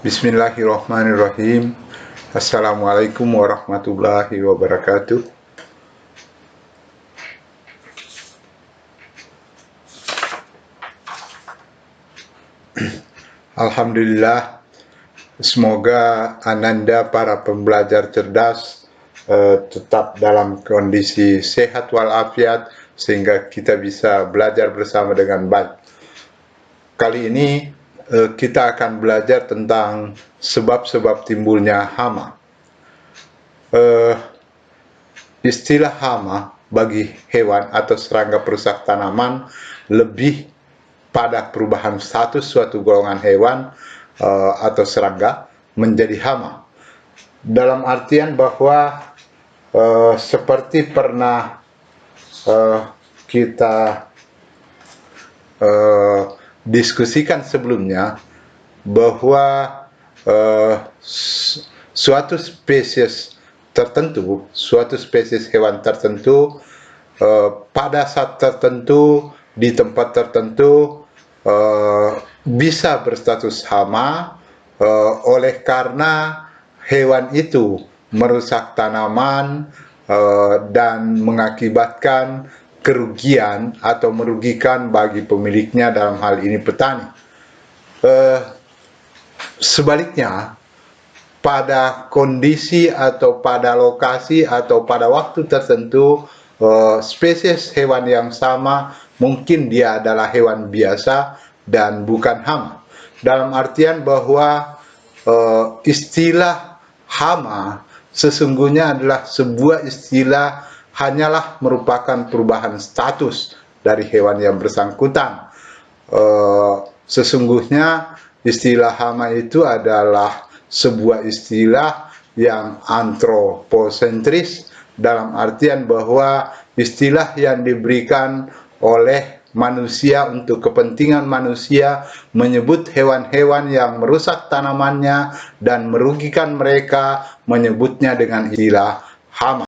Bismillahirrahmanirrahim. Assalamualaikum warahmatullahi wabarakatuh. Alhamdulillah, semoga Ananda para pembelajar cerdas tetap dalam kondisi sehat walafiat sehingga kita bisa belajar bersama dengan baik. Kali ini kita akan belajar tentang sebab-sebab timbulnya hama. Istilah hama bagi hewan atau serangga perusak tanaman lebih pada perubahan status suatu golongan hewan atau serangga menjadi hama. Dalam artian bahwa seperti pernah kita diskusikan sebelumnya, bahwa suatu spesies tertentu, suatu spesies hewan tertentu pada saat tertentu di tempat tertentu bisa berstatus hama oleh karena hewan itu merusak tanaman dan mengakibatkan kerugian atau merugikan bagi pemiliknya, dalam hal ini petani. Sebaliknya, pada kondisi atau pada lokasi atau pada waktu tertentu, spesies hewan yang sama mungkin dia adalah hewan biasa dan bukan hama. Dalam artian bahwa istilah hama sesungguhnya adalah sebuah istilah, hanyalah merupakan perubahan status dari hewan yang bersangkutan. Sesungguhnya istilah hama itu adalah sebuah istilah yang antroposentris, dalam artian bahwa istilah yang diberikan oleh manusia untuk kepentingan manusia, menyebut hewan-hewan yang merusak tanamannya dan merugikan mereka, menyebutnya dengan istilah hama.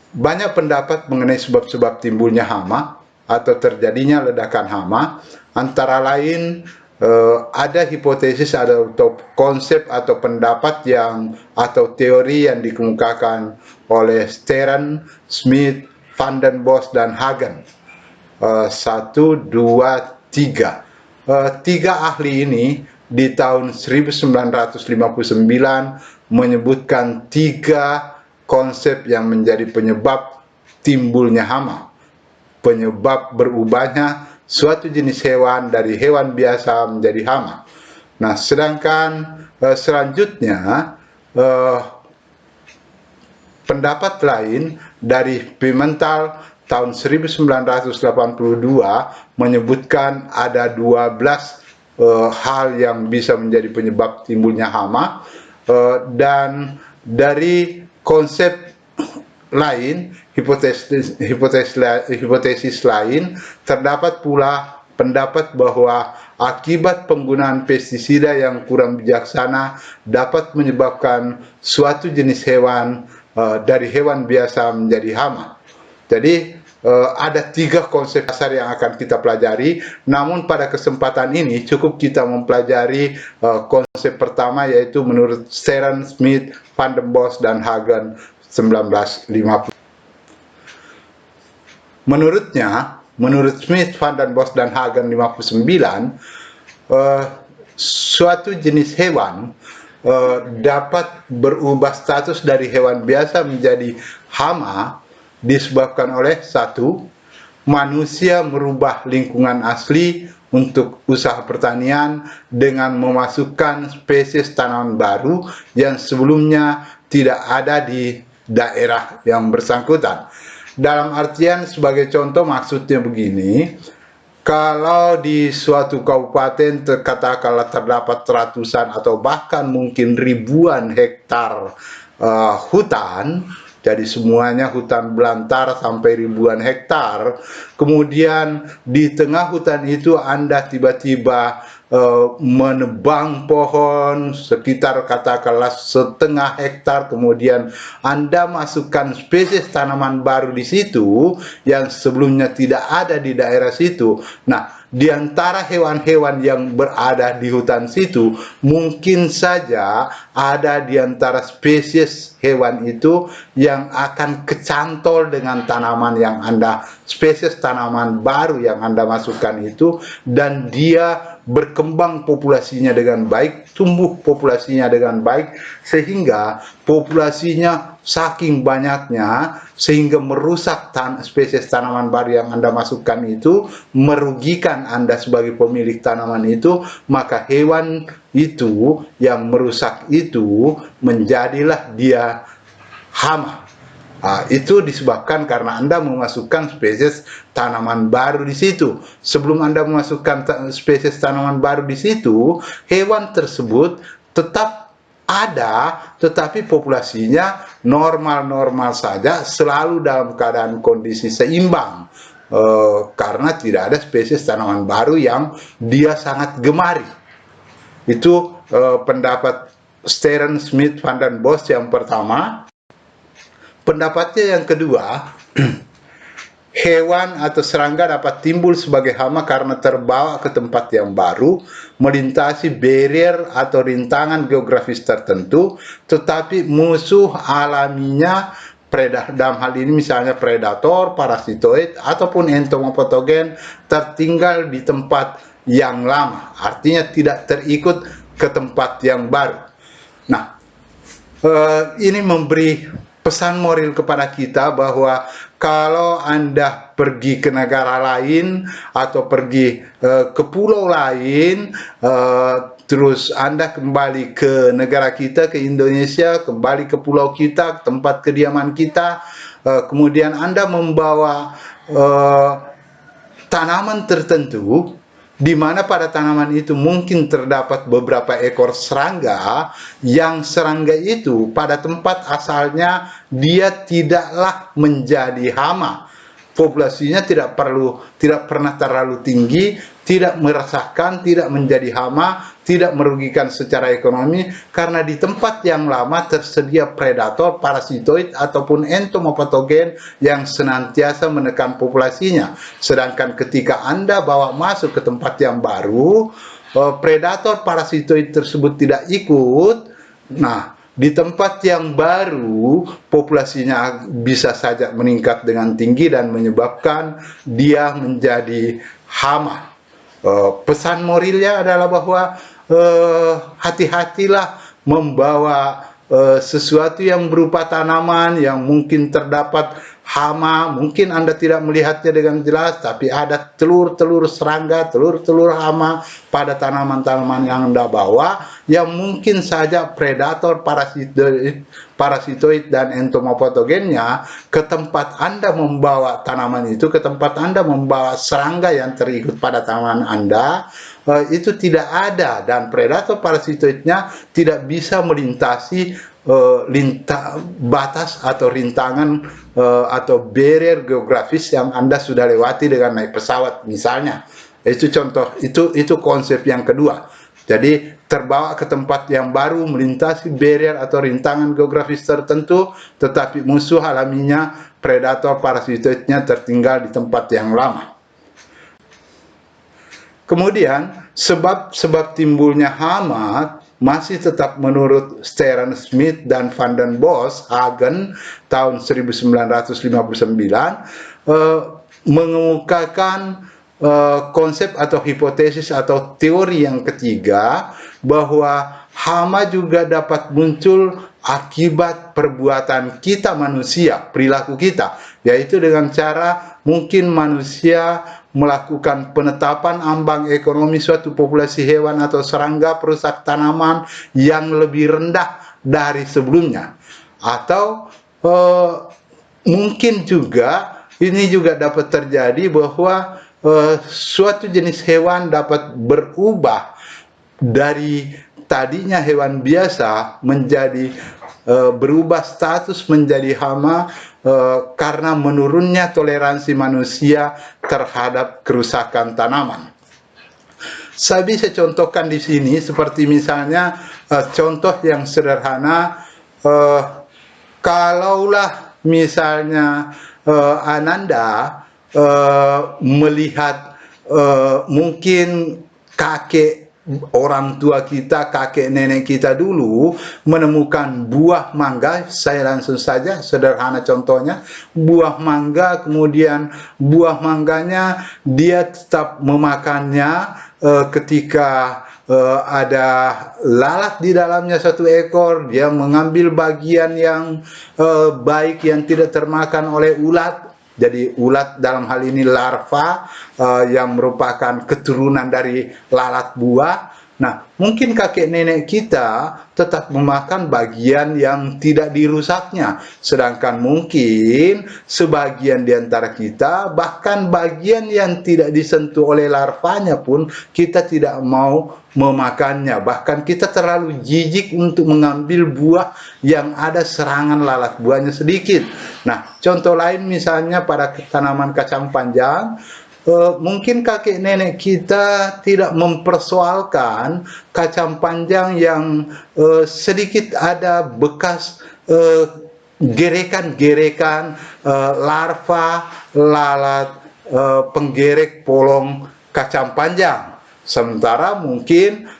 Banyak pendapat mengenai sebab-sebab timbulnya hama atau terjadinya ledakan hama. Antara lain ada hipotesis atau konsep atau pendapat atau teori yang dikemukakan oleh Stern, Smith, Van den Bos, dan Hagen. 1, 2, 3. Tiga ahli ini di tahun 1959 menyebutkan 3 konsep yang menjadi penyebab timbulnya hama, penyebab berubahnya suatu jenis hewan dari hewan biasa menjadi hama. Nah, sedangkan selanjutnya pendapat lain dari Pimental tahun 1982 menyebutkan ada 12 hal yang bisa menjadi penyebab timbulnya hama, dan dari konsep lain, hipotesis lain, terdapat pula pendapat bahwa akibat penggunaan pestisida yang kurang bijaksana dapat menyebabkan suatu jenis hewan dari hewan biasa menjadi hama. Jadi ada 3 konsep dasar yang akan kita pelajari, namun pada kesempatan ini cukup kita mempelajari konsep pertama, yaitu menurut Stern, Smith, Van den Bos, dan Hagen 1950. Menurut Smith, Van den Bos, dan Hagen 59, suatu jenis hewan dapat berubah status dari hewan biasa menjadi hama disebabkan oleh 1, manusia merubah lingkungan asli untuk usaha pertanian dengan memasukkan spesies tanaman baru yang sebelumnya tidak ada di daerah yang bersangkutan. Dalam artian, sebagai contoh, maksudnya begini: kalau di suatu kabupaten katakanlah terdapat ratusan atau bahkan mungkin ribuan hektar hutan, jadi semuanya hutan belantara sampai ribuan hektar. Kemudian di tengah hutan itu Anda tiba-tiba menebang pohon sekitar katakanlah setengah hektar, kemudian Anda masukkan spesies tanaman baru di situ yang sebelumnya tidak ada di daerah situ. Nah, di antara hewan-hewan yang berada di hutan situ, mungkin saja ada di antara spesies hewan itu yang akan kecantol dengan tanaman yang spesies tanaman baru yang Anda masukkan itu, dan dia berkembang populasinya dengan baik, tumbuh populasinya dengan baik, sehingga populasinya saking banyaknya sehingga merusak spesies tanaman baru yang Anda masukkan itu, merugikan Anda sebagai pemilik tanaman itu, maka hewan itu yang merusak itu menjadilah dia hama. Itu disebabkan karena Anda memasukkan spesies tanaman baru di situ. Sebelum Anda memasukkan spesies tanaman baru di situ, hewan tersebut tetap ada, tetapi populasinya normal-normal saja, selalu dalam keadaan kondisi seimbang, karena tidak ada spesies tanaman baru yang dia sangat gemari. Itu pendapat Stearns, Smith, Van den Bos yang pertama. Pendapatnya yang kedua, hewan atau serangga dapat timbul sebagai hama karena terbawa ke tempat yang baru, melintasi barrier atau rintangan geografis tertentu, tetapi musuh alaminya dalam hal ini misalnya predator, parasitoid, ataupun entomopatogen tertinggal di tempat yang lama, artinya tidak terikut ke tempat yang baru. Nah, ini memberi pesan moral kepada kita bahwa kalau Anda pergi ke negara lain atau pergi ke pulau lain, terus Anda kembali ke negara kita, ke Indonesia, kembali ke pulau kita, tempat kediaman kita, kemudian Anda membawa tanaman tertentu, di mana pada tanaman itu mungkin terdapat beberapa ekor serangga, yang serangga itu pada tempat asalnya dia tidaklah menjadi hama. Populasinya tidak pernah terlalu tinggi, tidak meresahkan, tidak menjadi hama, tidak merugikan secara ekonomi, karena di tempat yang lama tersedia predator, parasitoid, ataupun entomopatogen yang senantiasa menekan populasinya. Sedangkan ketika Anda bawa masuk ke tempat yang baru, predator, parasitoid tersebut tidak ikut. Nah, di tempat yang baru, populasinya bisa saja meningkat dengan tinggi dan menyebabkan dia menjadi hama. Pesan moralnya adalah bahwa hati-hatilah membawa sesuatu yang berupa tanaman yang mungkin terdapat hama. Mungkin Anda tidak melihatnya dengan jelas, tapi ada telur-telur serangga, telur-telur hama pada tanaman-tanaman yang Anda bawa, yang mungkin saja predator, parasitoid, dan entomopatogennya ke tempat Anda membawa tanaman itu, ke tempat Anda membawa serangga yang terikut pada tanaman Anda, itu tidak ada, dan predator parasitoidnya tidak bisa melintasi batas atau rintangan atau barrier geografis yang Anda sudah lewati dengan naik pesawat misalnya. Itu contoh, itu konsep yang kedua. Jadi terbawa ke tempat yang baru, melintasi barrier atau rintangan geografis tertentu, tetapi musuh alaminya, predator parasitoidnya tertinggal di tempat yang lama. Kemudian sebab timbulnya hama masih tetap menurut Stearns, Smith, dan Van den Bos, Hagen tahun 1959, mengemukakan konsep atau hipotesis atau teori yang ketiga, bahwa hama juga dapat muncul akibat perbuatan kita manusia, perilaku kita, yaitu dengan cara mungkin manusia melakukan penetapan ambang ekonomi suatu populasi hewan atau serangga perusak tanaman yang lebih rendah dari sebelumnya, atau mungkin juga ini juga dapat terjadi bahwa suatu jenis hewan dapat berubah dari tadinya hewan biasa menjadi berubah status menjadi hama karena menurunnya toleransi manusia terhadap kerusakan tanaman. Saya bisa contohkan di sini seperti misalnya contoh yang sederhana, kalaulah misalnya Ananda melihat mungkin kakek orang tua kita, kakek nenek kita dulu menemukan buah mangga, saya langsung saja sederhana contohnya, buah mangga, kemudian buah mangganya dia tetap memakannya ketika ada lalat di dalamnya satu ekor, dia mengambil bagian yang baik yang tidak termakan oleh ulat. Jadi ulat dalam hal ini larva yang merupakan keturunan dari lalat buah. Nah, mungkin kakek nenek kita tetap memakan bagian yang tidak dirusaknya. Sedangkan mungkin sebagian di antara kita, bahkan bagian yang tidak disentuh oleh larvanya pun kita tidak mau memakannya. Bahkan kita terlalu jijik untuk mengambil buah yang ada serangan lalat buahnya sedikit. Nah, contoh lain misalnya pada tanaman kacang panjang, mungkin kakek nenek kita tidak mempersoalkan kacang panjang yang sedikit ada bekas gerekan-gerekan larva lalat penggerek polong kacang panjang. Sementara mungkin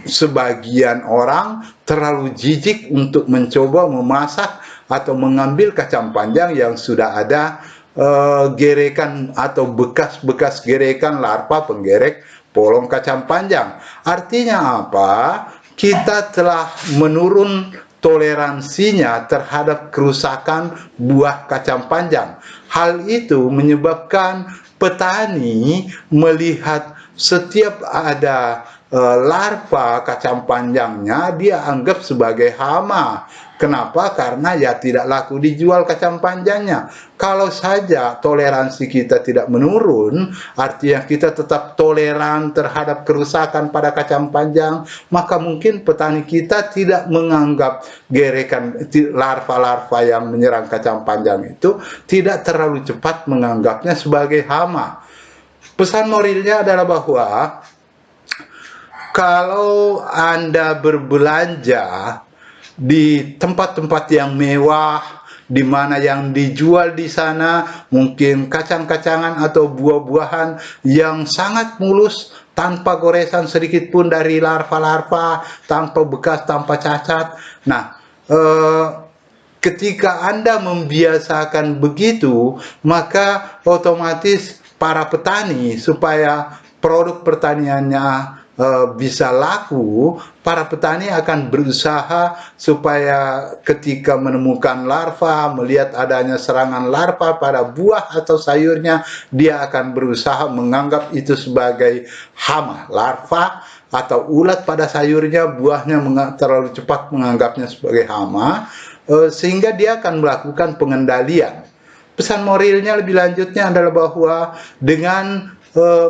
sebagian orang terlalu jijik untuk mencoba memasak atau mengambil kacang panjang yang sudah ada gerekan atau bekas-bekas gerekan larva penggerek polong kacang panjang. Artinya apa? Kita telah menurun toleransinya terhadap kerusakan buah kacang panjang. Hal itu menyebabkan petani melihat setiap ada larva kacang panjangnya dia anggap sebagai hama. Kenapa? Karena ya tidak laku dijual kacang panjangnya. Kalau saja toleransi kita tidak menurun, artinya kita tetap toleran terhadap kerusakan pada kacang panjang, maka mungkin petani kita tidak menganggap gerekan larva-larva yang menyerang kacang panjang itu tidak terlalu cepat menganggapnya sebagai hama. Pesan moralnya adalah bahwa kalau Anda berbelanja di tempat-tempat yang mewah, di mana yang dijual di sana mungkin kacang-kacangan atau buah-buahan yang sangat mulus, tanpa goresan sedikit pun dari larva-larva, tanpa bekas, tanpa cacat. Nah, ketika Anda membiasakan begitu, maka otomatis para petani supaya produk pertaniannya bisa laku, para petani akan berusaha supaya ketika menemukan larva, melihat adanya serangan larva pada buah atau sayurnya, dia akan berusaha menganggap itu sebagai hama, larva atau ulat pada sayurnya, buahnya terlalu cepat menganggapnya sebagai hama, sehingga dia akan melakukan pengendalian. Pesan moralnya lebih lanjutnya adalah bahwa dengan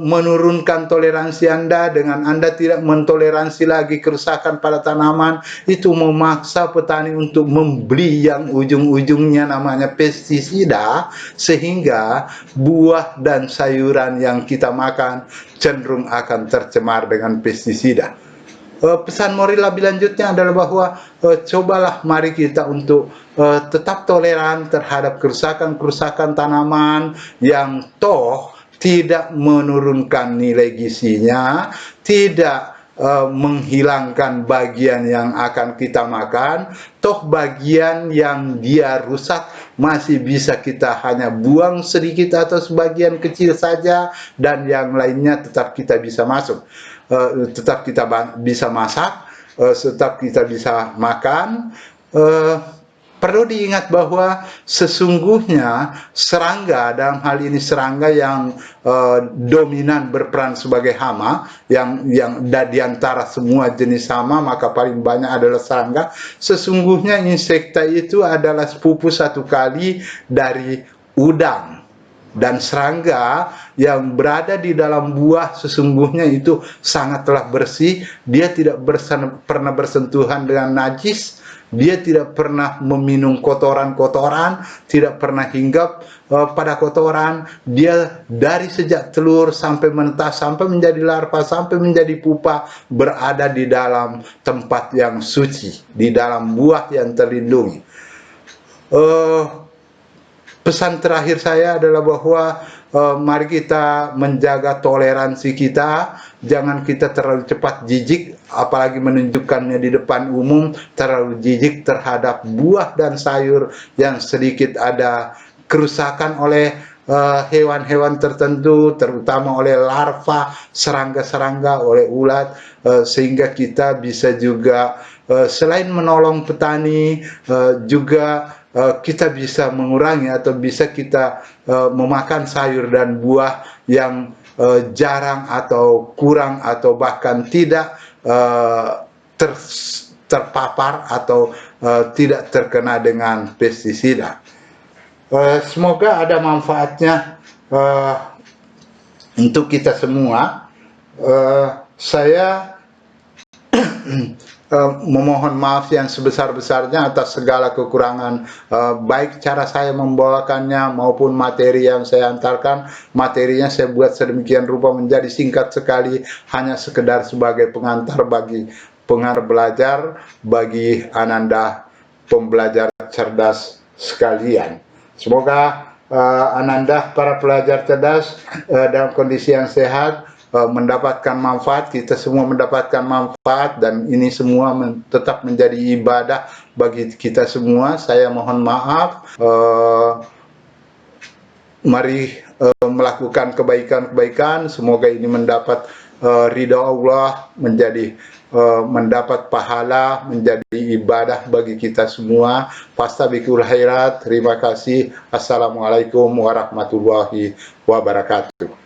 menurunkan toleransi Anda, dengan Anda tidak mentoleransi lagi kerusakan pada tanaman, itu memaksa petani untuk membeli yang ujung-ujungnya namanya pestisida, sehingga buah dan sayuran yang kita makan cenderung akan tercemar dengan pestisida. Pesan moral lebih lanjutnya adalah bahwa cobalah mari kita untuk tetap toleran terhadap kerusakan-kerusakan tanaman yang toh tidak menurunkan nilai gizinya, tidak menghilangkan bagian yang akan kita makan, toh bagian yang dia rusak masih bisa kita hanya buang sedikit atau sebagian kecil saja, dan yang lainnya tetap kita bisa masuk, tetap kita bisa masak, tetap kita bisa makan. Perlu diingat bahwa sesungguhnya serangga, dalam hal ini serangga yang dominan berperan sebagai hama, yang di antara semua jenis hama maka paling banyak adalah serangga. Sesungguhnya insekta itu adalah sepupu satu kali dari udang. Dan serangga yang berada di dalam buah sesungguhnya itu sangatlah bersih, dia tidak pernah bersentuhan dengan najis, dia tidak pernah meminum kotoran-kotoran, tidak pernah hinggap pada kotoran. Dia dari sejak telur sampai menetas, sampai menjadi larva, sampai menjadi pupa, berada di dalam tempat yang suci, di dalam buah yang terlindungi. Pesan terakhir saya adalah bahwa mari kita menjaga toleransi kita, jangan kita terlalu cepat jijik, apalagi menunjukkannya di depan umum, terlalu jijik terhadap buah dan sayur yang sedikit ada kerusakan oleh hewan-hewan tertentu, terutama oleh larva, serangga-serangga, oleh ulat, sehingga kita bisa juga selain menolong petani, juga kita bisa mengurangi atau bisa kita memakan sayur dan buah yang jarang atau kurang atau bahkan tidak terpapar atau tidak terkena dengan pestisida. Semoga ada manfaatnya untuk kita semua. Saya memohon maaf yang sebesar-besarnya atas segala kekurangan, baik cara saya membawakannya maupun materi yang saya antarkan. Materinya saya buat sedemikian rupa menjadi singkat sekali, hanya sekedar sebagai pengantar bagi pengantar belajar, bagi Ananda pembelajar cerdas sekalian. Semoga Ananda para pelajar cerdas dalam kondisi yang sehat, mendapatkan manfaat, kita semua mendapatkan manfaat, dan ini semua tetap menjadi ibadah bagi kita semua. Saya mohon maaf. Mari melakukan kebaikan-kebaikan, semoga ini mendapat ridha Allah, mendapat pahala, menjadi ibadah bagi kita semua. Fastabiqul khairat. Terima kasih. Assalamualaikum warahmatullahi wabarakatuh.